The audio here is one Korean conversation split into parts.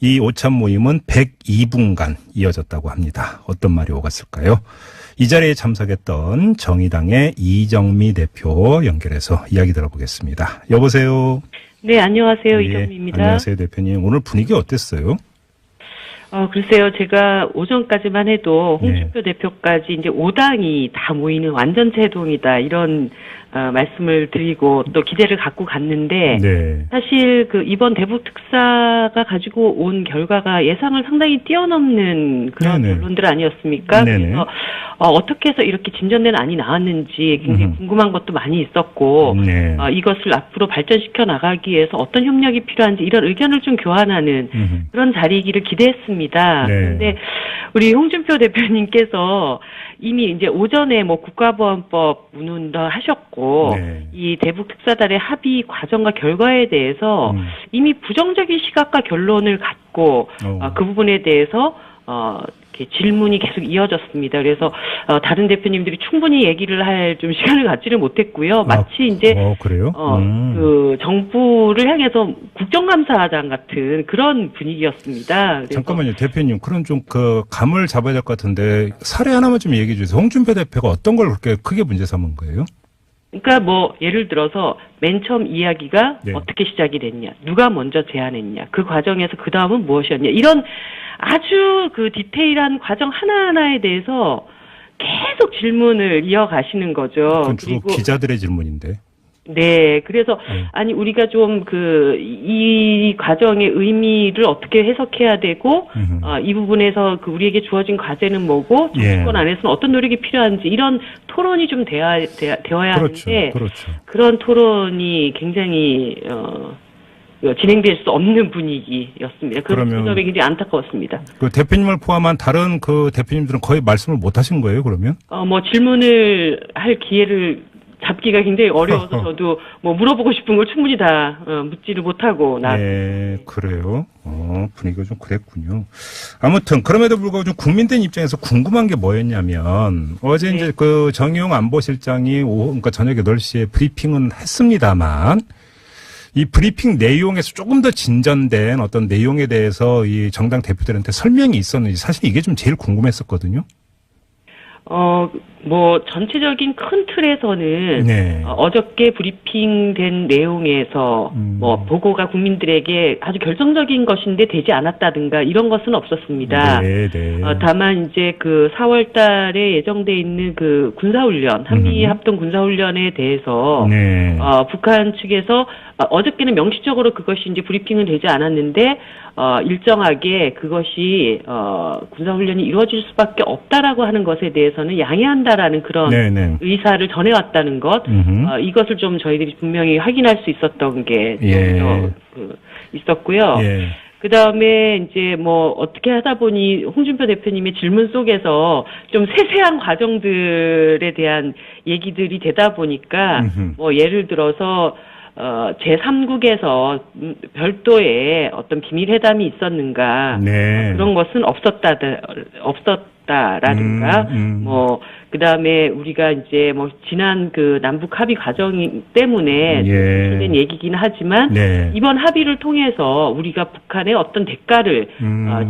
이 오찬 모임은 102분간 이어졌다고 합니다. 어떤 말이 오갔을까요? 이 자리에 참석했던 정의당의 이정미 대표 연결해서 이야기 들어보겠습니다. 여보세요. 네, 안녕하세요. 예, 이정미입니다. 안녕하세요, 대표님. 오늘 분위기 어땠어요? 글쎄요. 제가 오전까지만 해도 홍준표 대표까지 이제 5당이 다 모이는 완전체 동이다. 이런 말씀을 드리고 또 기대를 갖고 갔는데 네. 사실 그 이번 대북 특사가 가지고 온 결과가 예상을 상당히 뛰어넘는 그런 네네. 결론들 아니었습니까? 네네. 그래서 어떻게 해서 이렇게 진전된 안이 나왔는지 굉장히 궁금한 것도 많이 있었고 네. 이것을 앞으로 발전시켜 나가기 위해서 어떤 협력이 필요한지 이런 의견을 좀 교환하는 그런 자리이기를 기대했습니다. 네. 그런데 우리 홍준표 대표님께서 이미 이제 오전에 뭐 국가보안법 문의도 하셨고 네. 이 대북 특사단의 합의 과정과 결과에 대해서 이미 부정적인 시각과 결론을 갖고 그 부분에 대해서 이렇게 질문이 계속 이어졌습니다. 그래서 다른 대표님들이 충분히 얘기를 할 좀 시간을 갖지를 못했고요. 마치 이제 그래요? 그 정부를 향해서 국정감사장 같은 그런 분위기였습니다. 그래서 잠깐만요, 대표님. 그런 좀 그 감을 잡아야 될 것 같은데 사례 하나만 좀 얘기해 주세요. 홍준표 대표가 어떤 걸 그렇게 크게 문제 삼은 거예요? 그러니까 뭐 예를 들어서 맨 처음 이야기가 네. 어떻게 시작이 됐냐, 누가 먼저 제안했냐, 그 과정에서 그 다음은 무엇이었냐, 이런 아주 그 디테일한 과정 하나하나에 대해서 계속 질문을 이어가시는 거죠. 그건 주로 기자들의 질문인데. 네, 그래서 아니 우리가 좀 이 과정의 의미를 어떻게 해석해야 되고 이 부분에서 그 우리에게 주어진 과제는 뭐고 정치권 안에서는 어떤 노력이 필요한지 이런 토론이 좀 되어야 그렇죠, 하는데 그렇죠. 그런 토론이 굉장히 진행될 수 없는 분위기였습니다. 그런 점이 굉장히 안타까웠습니다. 그 대표님을 포함한 다른 그 대표님들은 거의 말씀을 못 하신 거예요, 그러면? 뭐 질문을 할 기회를 잡기가 굉장히 어려워서 저도 뭐 물어보고 싶은 걸 충분히 다 묻지를 못하고 네, 그래요. 분위기가 좀 그랬군요. 아무튼 그럼에도 불구하고 좀 국민들 입장에서 궁금한 게 뭐였냐면 어제 네. 이제 그 정의용 안보실장이 그러니까 저녁 8시에 브리핑은 했습니다만 이 브리핑 내용에서 조금 더 진전된 어떤 내용에 대해서 이 정당 대표들한테 설명이 있었는지 사실 이게 좀 제일 궁금했었거든요. 뭐 전체적인 큰 틀에서는 네. 어저께 브리핑된 내용에서 뭐 보고가 국민들에게 아주 결정적인 것인데 되지 않았다든가 이런 것은 없었습니다. 네, 네. 다만 이제 그 4월 달에 예정돼 있는 그 군사훈련, 한미 합동 군사훈련에 대해서 네. 북한 측에서 어저께는 명시적으로 그것이 이제 브리핑은 되지 않았는데 일정하게 그것이 군사훈련이 이루어질 수밖에 없다라고 하는 것에 대해서는 양해한다라는 그런 네네. 의사를 전해왔다는 것, 이것을 좀 저희들이 분명히 확인할 수 있었던 게 있었고요. 예. 그 다음에 이제 뭐 어떻게 하다 보니 홍준표 대표님의 질문 속에서 좀 세세한 과정들에 대한 얘기들이 되다 보니까 뭐 예를 들어서 제3국에서 별도의 어떤 비밀회담이 있었는가, 네. 그런 것은 없었다라든가, 뭐, 그 다음에 우리가 이제 뭐, 지난 그 남북 합의 과정 때문에 된 얘기긴 하지만, 네. 이번 합의를 통해서 우리가 북한에 어떤 대가를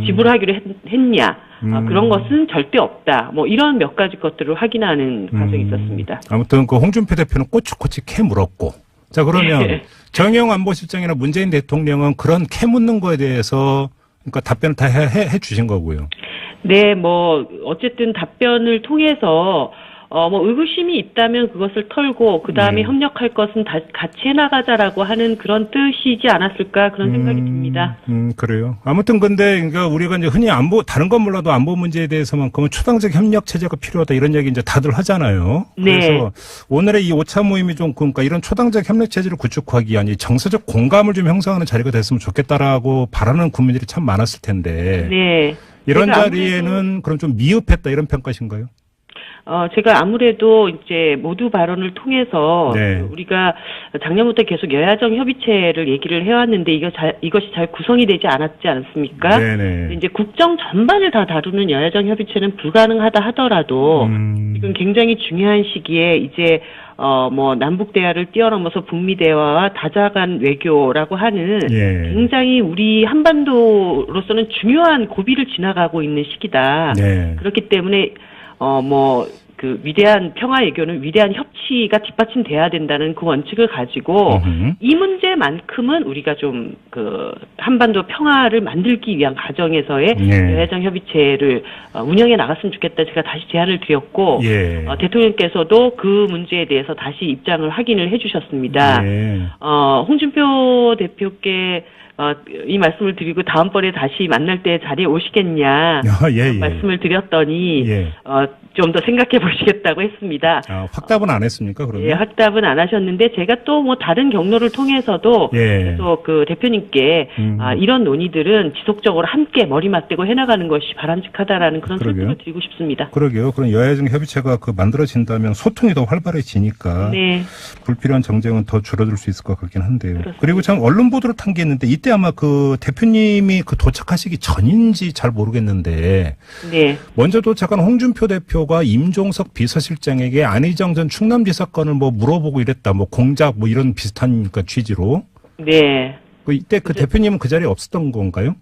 지불하기로 했냐, 그런 것은 절대 없다. 뭐, 이런 몇 가지 것들을 확인하는 과정이 있었습니다. 아무튼 그 홍준표 대표는 꼬치꼬치 캐 물었고, 자, 그러면 정의용 안보실장이나 문재인 대통령은 그런 캐 묻는 거에 대해서 그러니까 답변을 다 해 주신 거고요. 네, 뭐 어쨌든 답변을 통해서 뭐 의구심이 있다면 그것을 털고 그 다음에 협력할 것은 같이 해나가자라고 하는 그런 뜻이지 않았을까 그런 생각이 듭니다. 그래요. 아무튼 근데 그러니까 우리가 이제 흔히 다른 건 몰라도 안보 문제에 대해서만큼은 초당적 협력 체제가 필요하다 이런 얘기 이제 다들 하잖아요. 네. 그래서 오늘의 이 5차 모임이 좀 그러니까 이런 초당적 협력 체제를 구축하기 위한 이 정서적 공감을 좀 형성하는 자리가 됐으면 좋겠다라고 바라는 국민들이 참 많았을 텐데. 네. 이런 자리에는 그럼 좀 미흡했다 이런 평가신가요? 제가 아무래도 이제 모두 발언을 통해서 우리가 작년부터 계속 여야정 협의체를 얘기를 해왔는데 이것이 잘 구성이 되지 않았지 않습니까? 네네. 이제 국정 전반을 다 다루는 여야정 협의체는 불가능하다 하더라도 지금 굉장히 중요한 시기에 이제 뭐 남북 대화를 뛰어넘어서 북미 대화와 다자간 외교라고 하는 예. 굉장히 우리 한반도로서는 중요한 고비를 지나가고 있는 시기다. 네. 그렇기 때문에 뭐 그 위대한 평화 외교는 위대한 협치가 뒷받침돼야 된다는 그 원칙을 가지고 이 문제만큼은 우리가 좀 그 한반도 평화를 만들기 위한 과정에서의 예. 여야정 협의체를 운영해 나갔으면 좋겠다. 제가 다시 제안을 드렸고 예. 대통령께서도 그 문제에 대해서 다시 입장을 확인을 해주셨습니다. 예. 홍준표 대표께 이 말씀을 드리고 다음번에 다시 만날 때 자리에 오시겠냐 예. 말씀을 드렸더니 예. 좀 더 생각해 보시겠다고 했습니다. 확답은 안 했습니까, 그러면? 예, 확답은 안 하셨는데 제가 또 뭐 다른 경로를 통해서도 예. 계속 그 대표님께 이런 논의들은 지속적으로 함께 머리 맞대고 해나가는 것이 바람직하다라는 그런 그러게요. 설득을 드리고 싶습니다. 그러게요. 그럼 여야정 협의체가 만들어진다면 소통이 더 활발해지니까 네. 불필요한 정쟁은 더 줄어들 수 있을 것 같긴 한데요. 그렇습니다. 그리고 참 언론 보도를 탄 게 있는데 이때 아마 그 대표님이 도착하시기 전인지 잘 모르겠는데 네. 먼저 도착한 홍준표 대표가 임종석 비서실장에게 안희정 전 충남지사 건을 물어보고 이랬다. 공작 이런 비슷한 취지로. 네. 이때 그 대표님은 그 자리에 없었던 건가요?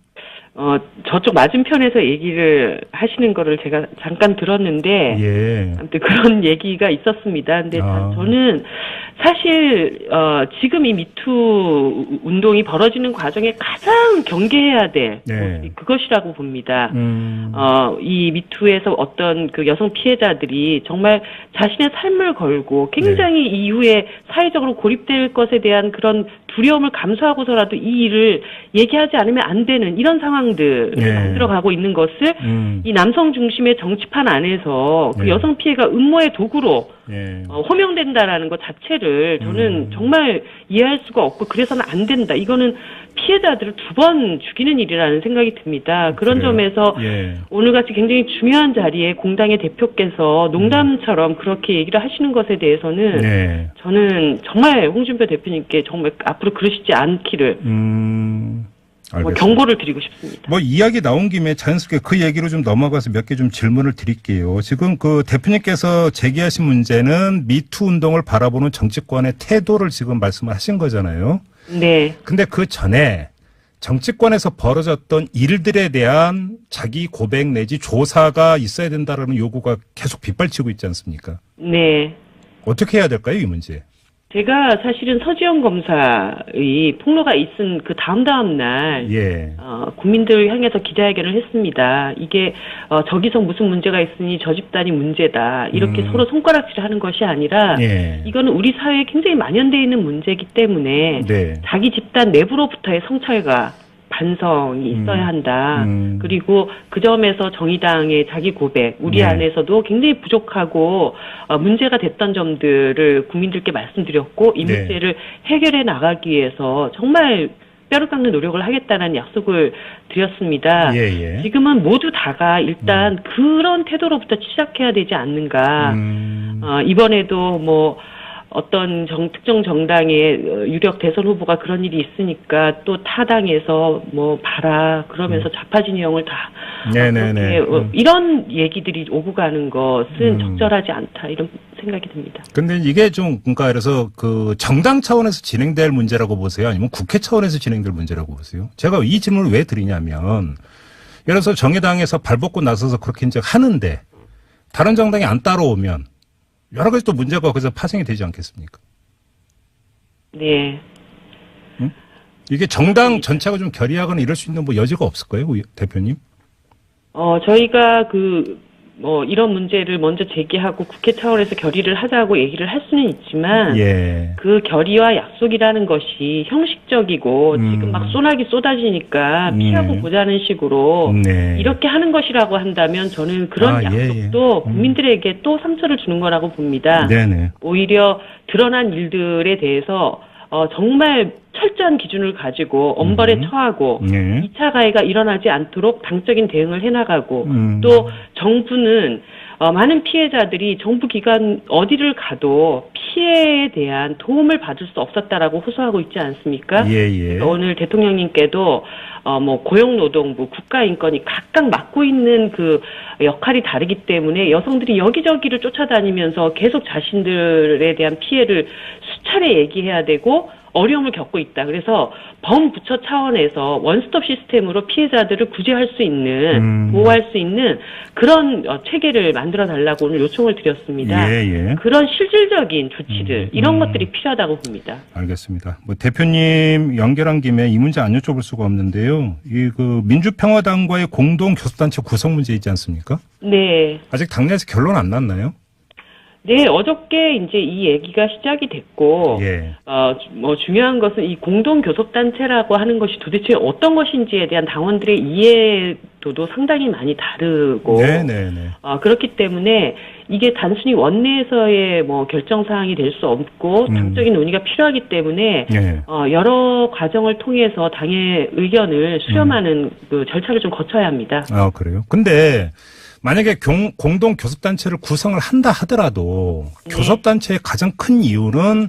저쪽 맞은편에서 얘기를 하시는 거를 제가 잠깐 들었는데, 예. 아무튼 그런 얘기가 있었습니다. 근데 저는 사실, 지금 이 미투 운동이 벌어지는 과정에 가장 경계해야 될 네. 그것이라고 봅니다. 이 미투에서 어떤 그 여성 피해자들이 정말 자신의 삶을 걸고 굉장히 이후에 사회적으로 고립될 것에 대한 그런 두려움을 감수하고서라도 이 일을 얘기하지 않으면 안 되는 이런 상황들을 만들어가고 있는 것을 이 남성 중심의 정치판 안에서 그 여성 피해가 음모의 도구로 호명된다라는 것 자체를 저는 정말 이해할 수가 없고 그래서는 안 된다. 이거는 피해자들을 두 번 죽이는 일이라는 생각이 듭니다. 그런 점에서 오늘같이 굉장히 중요한 자리에 공당의 대표께서 농담처럼 그렇게 얘기를 하시는 것에 대해서는 저는 정말 홍준표 대표님께 정말 앞으로 그러시지 않기를 경고를 드리고 싶습니다. 이야기 나온 김에 자연스럽게 그 얘기로 좀 넘어가서 몇 개 좀 질문을 드릴게요. 지금 그 대표님께서 제기하신 문제는 미투 운동을 바라보는 정치권의 태도를 지금 말씀을 하신 거잖아요. 네. 근데 그 전에 정치권에서 벌어졌던 일들에 대한 자기 고백 내지 조사가 있어야 된다라는 요구가 계속 빗발치고 있지 않습니까? 네. 어떻게 해야 될까요, 이 문제? 제가 사실은 서지영 검사의 폭로가 있은 그 다음 날 국민들을 향해서 기자회견을 했습니다. 이게 저기서 무슨 문제가 있으니 저 집단이 문제다. 이렇게 서로 손가락질을 하는 것이 아니라 이거는 우리 사회에 굉장히 만연되어 있는 문제이기 때문에 자기 집단 내부로부터의 성찰과 반성이 있어야 한다. 그리고 그 점에서 정의당의 자기 고백, 우리 안에서도 굉장히 부족하고 문제가 됐던 점들을 국민들께 말씀드렸고 이 문제를 해결해 나가기 위해서 정말 뼈를 깎는 노력을 하겠다는 약속을 드렸습니다. 지금은 모두 다가 일단 그런 태도로부터 시작해야 되지 않는가. 이번에도 어떤 특정 정당의 유력 대선 후보가 그런 일이 있으니까 또 타당에서 봐라 그러면서 좌파 진영을 다 이런 얘기들이 오고 가는 것은 적절하지 않다 이런 생각이 듭니다. 근데 이게 그래서 그 정당 차원에서 진행될 문제라고 보세요? 아니면 국회 차원에서 진행될 문제라고 보세요? 제가 이 질문을 왜 드리냐면 예를 들어서 정의당에서 발벗고 나서서 그렇게 이제 하는데 다른 정당이 안 따라오면 여러 가지 또 문제가 거기서 파생이 되지 않겠습니까? 네. 이게 정당 전체가 좀 결의하거나 이럴 수 있는 여지가 없을까요, 대표님? 저희가 이런 문제를 먼저 제기하고 국회 차원에서 결의를 하자고 얘기를 할 수는 있지만 그 결의와 약속이라는 것이 형식적이고 지금 막 소나기 쏟아지니까 피하고 보자는 식으로 이렇게 하는 것이라고 한다면 저는 그런 약속도 국민들에게 또 상처를 주는 거라고 봅니다. 오히려 드러난 일들에 대해서 정말 철저한 기준을 가지고 엄벌에 처하고 2차 가해가 일어나지 않도록 당적인 대응을 해나가고 또 정부는 많은 피해자들이 정부 기관 어디를 가도 피해에 대한 도움을 받을 수 없었다라고 호소하고 있지 않습니까? 예, 예. 그래서 오늘 대통령님께도 뭐 고용노동부, 국가인권이 각각 맡고 있는 그 역할이 다르기 때문에 여성들이 여기저기를 쫓아다니면서 계속 자신들에 대한 피해를 수차례 얘기해야 되고 어려움을 겪고 있다. 그래서 범부처 차원에서 원스톱 시스템으로 피해자들을 구제할 수 있는, 보호할 수 있는 그런 체계를 만들어 달라고 오늘 요청을 드렸습니다. 예, 예. 그런 실질적인 조치들, 이런 것들이 필요하다고 봅니다. 알겠습니다. 뭐 대표님 연결한 김에 이 문제 안 여쭤볼 수가 없는데요. 이 그 민주평화당과의 공동 교섭단체 구성 문제 있지 않습니까? 네. 아직 당내에서 결론 안 났나요? 네, 어저께 이제 이 얘기가 시작이 됐고, 예. 뭐 중요한 것은 이 공동교섭단체라고 하는 것이 도대체 어떤 것인지에 대한 당원들의 이해도도 상당히 많이 다르고, 네네네. 그렇기 때문에 이게 단순히 원내에서의 뭐 결정사항이 될 수 없고, 당적인 논의가 필요하기 때문에, 예. 여러 과정을 통해서 당의 의견을 수렴하는 그 절차를 좀 거쳐야 합니다. 그래요? 근데 만약에 공동 교섭단체를 구성을 한다 하더라도 네. 교섭단체의 가장 큰 이유는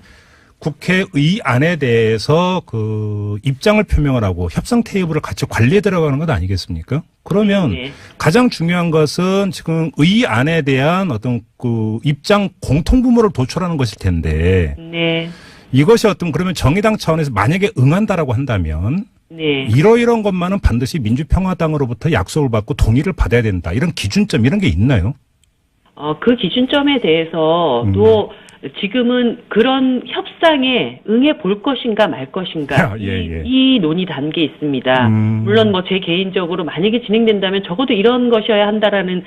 국회의안에 대해서 그 입장을 표명을 하고 협상 테이블을 같이 관리해 들어가는 것 아니겠습니까? 그러면 네. 가장 중요한 것은 지금 의안에 대한 어떤 그 입장 공통분모를 도출하는 것일 텐데 네. 이것이 어떤 그러면 정의당 차원에서 만약에 응한다라고 한다면 네. 이러이러한 것만은 반드시 민주평화당으로부터 약속을 받고 동의를 받아야 된다. 이런 기준점 이런 게 있나요? 그 기준점에 대해서도 지금은 그런 협상에 응해 볼 것인가 말 것인가 예. 이 논의 단계에 있습니다. 물론 뭐 제 개인적으로 만약에 진행된다면 적어도 이런 것이어야 한다라는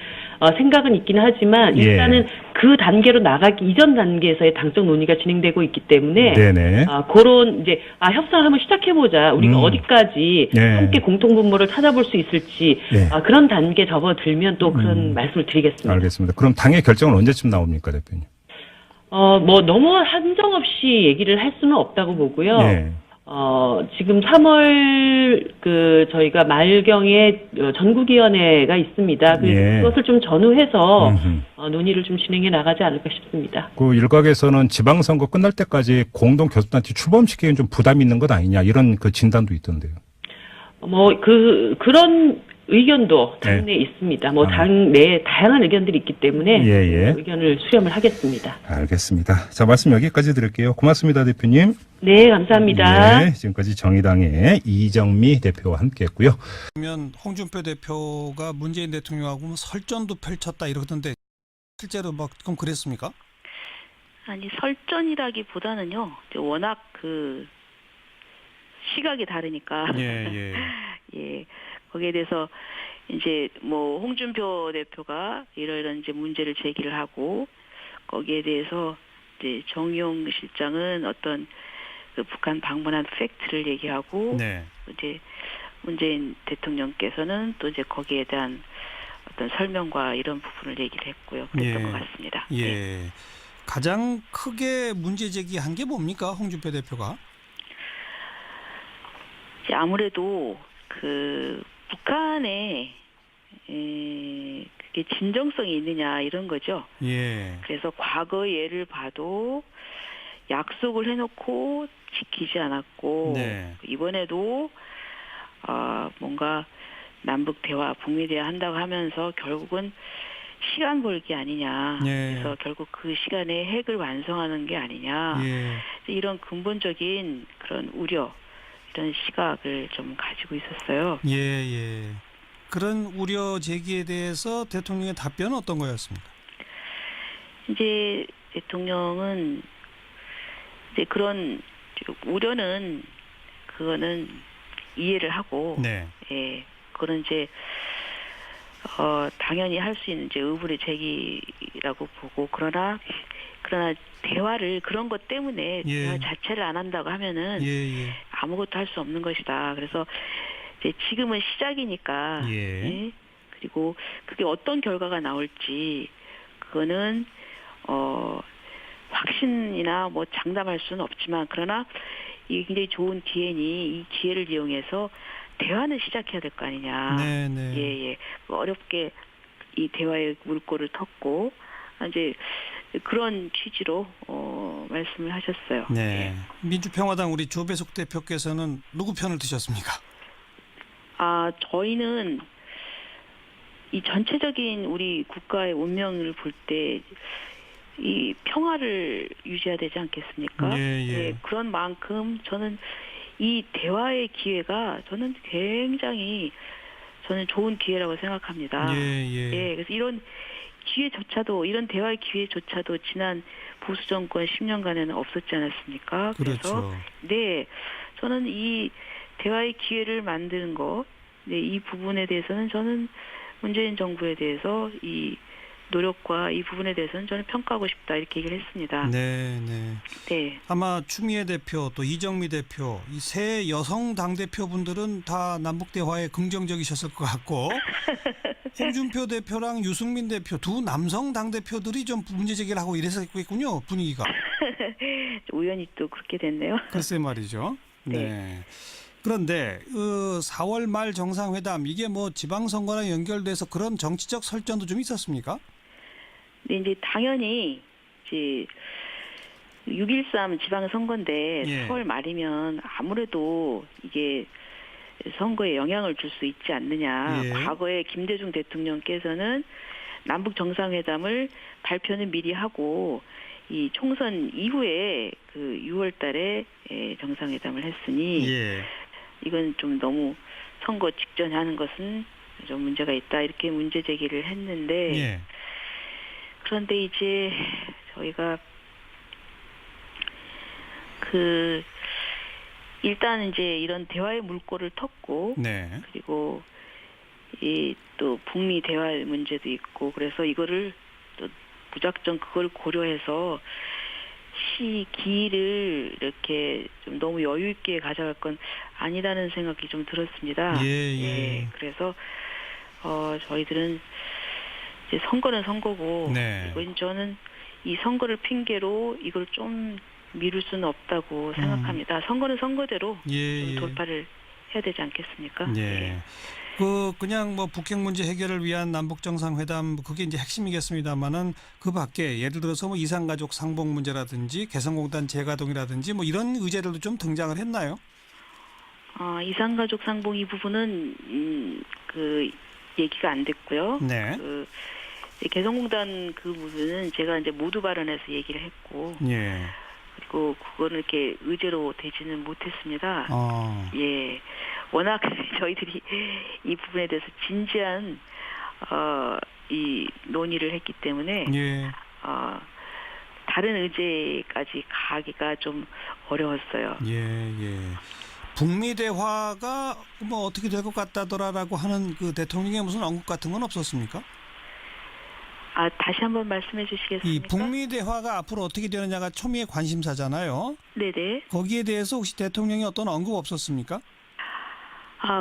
생각은 있긴 하지만 일단은 그 단계로 나가기 이전 단계에서의 당적 논의가 진행되고 있기 때문에 네네. 그런 이제 협상을 한번 시작해보자. 우리가 어디까지 함께 공통분모를 찾아볼 수 있을지 그런 단계 접어들면 또 그런 말씀을 드리겠습니다. 알겠습니다. 그럼 당의 결정은 언제쯤 나옵니까, 대표님? 뭐 너무 한정없이 얘기를 할 수는 없다고 보고요. 네. 지금 3월 저희가 말경에 전국위원회가 있습니다. 그래서 그것을 좀 전후해서 논의를 좀 진행해 나가지 않을까 싶습니다. 그 일각에서는 지방선거 끝날 때까지 공동 교섭단체 출범시키기엔 좀 부담이 있는 것 아니냐 이런 그 진단도 있던데요. 그런 의견도 당내에 있습니다. 뭐 당내에 다양한 의견들이 있기 때문에 의견을 수렴을 하겠습니다. 알겠습니다. 자, 말씀 여기까지 드릴게요. 고맙습니다, 대표님. 네, 감사합니다. 네, 지금까지 정의당의 이정미 대표와 함께했고요. 그러면 홍준표 대표가 문재인 대통령하고 설전도 펼쳤다 이러던데 실제로 막 그럼 그랬습니까? 아니 설전이라기보다는요. 워낙 그 시각이 다르니까. 예. 거기에 대해서 이제 뭐 홍준표 대표가 이런 이제 문제를 제기를 하고 거기에 대해서 이제 정의용 실장은 어떤 그 북한 방문한 팩트를 얘기하고 이제 문재인 대통령께서는 또 이제 거기에 대한 어떤 설명과 이런 부분을 얘기를 했고요. 그랬던 것 같습니다. 가장 크게 문제 제기한 게 뭡니까, 홍준표 대표가? 이제 아무래도 그 북한에 그게 진정성이 있느냐 이런 거죠. 그래서 과거 예를 봐도 약속을 해놓고 지키지 않았고 이번에도 뭔가 남북 대화, 북미 대화 한다고 하면서 결국은 시간 벌기 아니냐. 그래서 결국 그 시간에 핵을 완성하는 게 아니냐. 이런 근본적인 그런 우려. 이런 시각을 좀 가지고 있었어요. 그런 우려 제기에 대해서 대통령의 답변은 어떤 거였습니까? 이제 대통령은 이제 그런 우려는 그거는 이해를 하고, 그거는 이제 당연히 할 수 있는 이제 의문의 제기라고 보고 그러나 대화를 그런 것 때문에 대화 자체를 안 한다고 하면은 아무것도 할 수 없는 것이다. 그래서 이제 지금은 시작이니까 그리고 그게 어떤 결과가 나올지 그거는 확신이나 뭐 장담할 수는 없지만 그러나 이게 굉장히 좋은 기회니 이 기회를 이용해서 대화는 시작해야 될 거 아니냐. 어렵게 이 대화의 물꼬를 텄고 이제 그런 취지로 말씀을 하셨어요. 네. 민주평화당 우리 조배숙 대표께서는 누구 편을 드셨습니까? 저희는 이 전체적인 우리 국가의 운명을 볼 때 이 평화를 유지해야 되지 않겠습니까? 예. 그런 만큼 저는 이 대화의 기회가 저는 굉장히 좋은 기회라고 생각합니다. 예. 그래서 이런 기회조차도 이런 대화의 기회조차도 지난 보수 정권 10년간에는 없었지 않았습니까? 그렇죠. 그래서 저는 이 대화의 기회를 만드는 거, 이 부분에 대해서는 저는 문재인 정부에 대해서 이 노력과 이 부분에 대해서는 저는 평가하고 싶다 이렇게 얘기를 했습니다. 네. 아마 추미애 대표 또 이정미 대표 이 세 여성 당 대표분들은 다 남북 대화에 긍정적이셨을 것 같고 홍준표 대표랑 유승민 대표 두 남성 당 대표들이 좀 문제 제기를 하고 이랬었겠군요, 분위기가. 우연히 또 그렇게 됐네요. 글쎄 말이죠. 네. 그런데 4월 말 정상회담 이게 뭐 지방선거랑 연결돼서 그런 정치적 설전도 좀 있었습니까? 네, 이제 당연히 이제 6.13 지방선거인데 4월 말이면 아무래도 이게 선거에 영향을 줄 수 있지 않느냐. 과거에 김대중 대통령께서는 남북 정상회담을 발표는 미리 하고 이 총선 이후에 그 6월 달에 정상회담을 했으니 이건 좀 너무 선거 직전에 하는 것은 좀 문제가 있다 이렇게 문제 제기를 했는데 그런데 이제 저희가 일단 이제 이런 대화의 물꼬를 텄고 그리고 이 또 북미 대화 문제도 있고 그래서 이거를 또 무작정 그걸 고려해서 시기를 이렇게 좀 너무 여유 있게 가져갈 건 아니라는 생각이 좀 들었습니다. 그래서 저희들은 이제 선거는 선거고 이건 저는 이 선거를 핑계로 이걸 좀 미룰 수는 없다고 생각합니다. 선거는 선거대로 돌파를 해야 되지 않겠습니까? 그냥 뭐 북핵 문제 해결을 위한 남북 정상회담 그게 이제 핵심이겠습니다만은 그 밖에 예를 들어서 뭐 이산가족 상봉 문제라든지 개성공단 재가동이라든지 뭐 이런 의제들도 좀 등장을 했나요? 이산가족 상봉 이 부분은 그 얘기가 안 됐고요. 그 개성공단 그 부분은 제가 이제 모두 발언해서 얘기를 했고. 그리고 그거는 이렇게 의제로 되지는 못했습니다. 워낙 저희들이 이 부분에 대해서 진지한 이 논의를 했기 때문에 다른 의제까지 가기가 좀 어려웠어요. 북미 대화가 뭐 어떻게 될 것 같다더라라고 하는 그 대통령의 무슨 언급 같은 건 없었습니까? 다시 한번 말씀해 주시겠습니까? 이 북미 대화가 앞으로 어떻게 되느냐가 초미의 관심사잖아요. 네네. 거기에 대해서 혹시 대통령이 어떤 언급 없었습니까?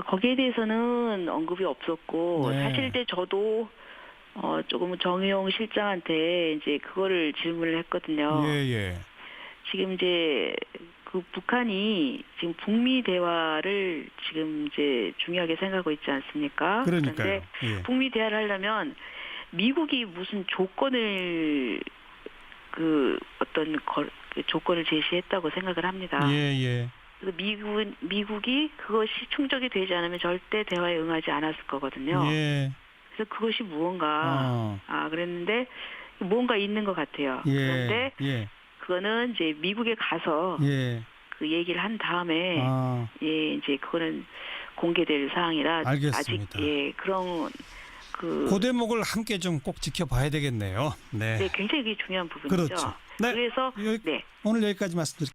거기에 대해서는 언급이 없었고 사실 이제 저도 조금 정의용 실장한테 이제 그거를 질문을 했거든요. 지금 이제 그 북한이 지금 북미 대화를 지금 이제 중요하게 생각하고 있지 않습니까? 그러니까요. 그런데 북미 대화를 하려면 미국이 무슨 조건을 조건을 제시했다고 생각을 합니다. 그래서 미국이 그것이 충족이 되지 않으면 절대 대화에 응하지 않았을 거거든요. 그래서 그것이 무언가 그랬는데 뭔가 있는 것 같아요. 그런데 그거는 이제 미국에 가서 그 얘기를 한 다음에 이제 그거는 공개될 사항이라 알겠습니다. 아직 그런 그 대목을 함께 좀 꼭 지켜봐야 되겠네요. 굉장히 중요한 부분이죠. 그렇죠. 그래서 오늘 여기까지 말씀드릴게요.